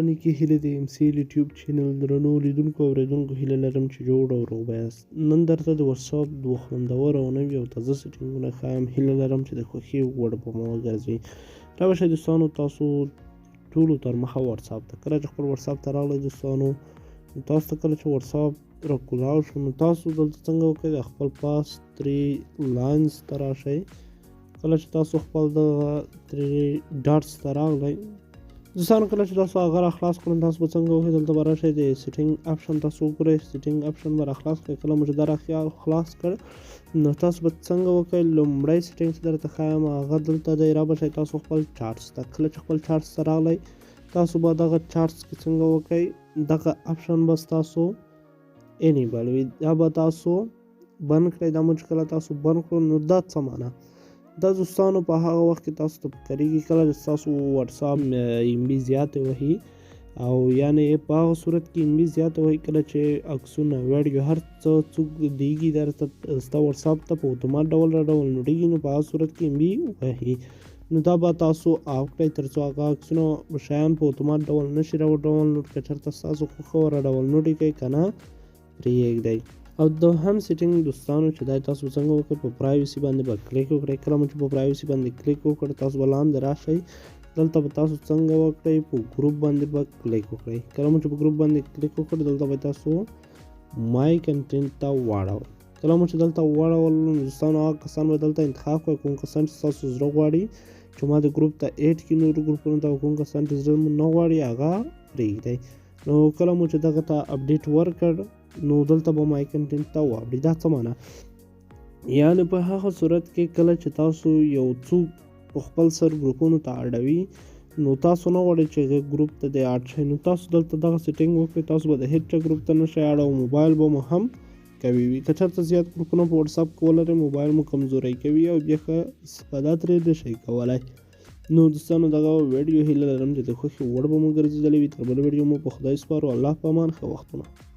نیکې هیلې د ام سی یوټیوب چینل درنو لیدونکو او اورېدونکو هیله لرم چې جوړ او روغ به یاست. نن درته د واتساپ دوه خوندور او نوي او تازه سیټینګونه ښایم. هیله لرم چې د خوښۍ وړ به مو وګرځي. راشئ دوستانو، تاسو ټولو تر مخه واتساپ ته کله چې خپل واتساپ ته راغلی دوستانو، تاسو ته کله چې واتساپ راکولاو شو نو تاسو دلته څنګه وکړئ، د خپل پاس 3 لاینز ته راشئ. کله چې تاسو خپل دغه 3 ډاټس ته راغلی دوستانو، کله چې تاسو هغه راخلاص کړئ تاسو به څنګه وکړئ، دلته به راشئ د سیټینګ اپشن تاسو وګورئ، سیټینګ اپشن به راخلاص کړئ. کله مو چې دا راخلاص کړ نو تاسو به څنګه وکړئ، لومړی سیټینګ چې درته ښایم هغه دلته دی. را به شئ تاسو خپل چارټس ته. کله چې خپل چارټس ته راغلی تاسو به دغه چارټس کې څنګه وکړئ، دغه اپشن به ستاسو انیبل وي، دا به تاسو بند کړئ. دا مو چې کله تاسو بند کړو نو دا څه معنا دا دوستانو په هغه وخت کې تاسو ته پکارېږي کله چې تاسو واتساپ ام بي زیاتې وهي، او یعنې په هغه صورت کې ام بي زیاته وهي کله چې عکسونه ویډیو هر څه څوک دیږي درته ستا واتساپ ته په اتومات ډول را ډاونلوډېږي، نو په هغه صورت کې ام بي وهي. نو دا به تاسو آف کړئ تر څو هغه عکسونه شیان په اتومات ډول نشي را ډاونلوډ. که چېرته ستاسو خوښه وه را ډاونلوډ یې کړئ، که نه پرېږدئ. او دوهم سیټینګ دوستانو چې دا تاسو څنګه وکړئ، په پرایوسي باندې به کلیک وکړئ. کله مو چې په پرایوسي باندې کلیک وکړئ تاسو به لاندې راشئ، دلته به تاسو څنګه وکړئ، په ګروپ باندې به کلیک وکړئ. کله مو چې په ګروپ باندې کلیک وکړئ دلته به تاسو مای کنټینټ ته واړوئ. کله مو چې دلته واړول نو دوستانو هغه کسان به دلته انتخاب کړئ، کوم کسان چې ستاسو زړه غواړي چې ما د ګروپ ته ایډ کړي، نورو ګروپونو ته، کوم کسان چې زړه مو نه غواړي هغه پرېږدئ. نو کله مو چې دغه ته اپډیټ ورکړ نو دلته به مای کنټینټ ته واوړي. دا څه معنا، یعنې په هغه صورت کې کله چې تاسو یو څوک په خپل سر ګروپونو ته اډوي نو تاسو نه غواړئ چې هغه ګروپ ته دې اډ شئ، نو تاسو دلته دغه سیټینګ وکړئ، تاسو به د هېڅ چا ګروپ ته نشئ اډ، او موبایل به مو هم قوي وي. که چېرته زیات ګروپونه په واتساپ کې ولرئ موبایل مو کمزوری کوي او بیا ښه استفاده ترې نشئ کولی. نو دوستانو دغه ویډیو هیله لرم چې د خوښې وړ به مو ګرځېدلی وي. تر بل ویډیو مو په خدای سپارو. الله په امان، ښه وختونه.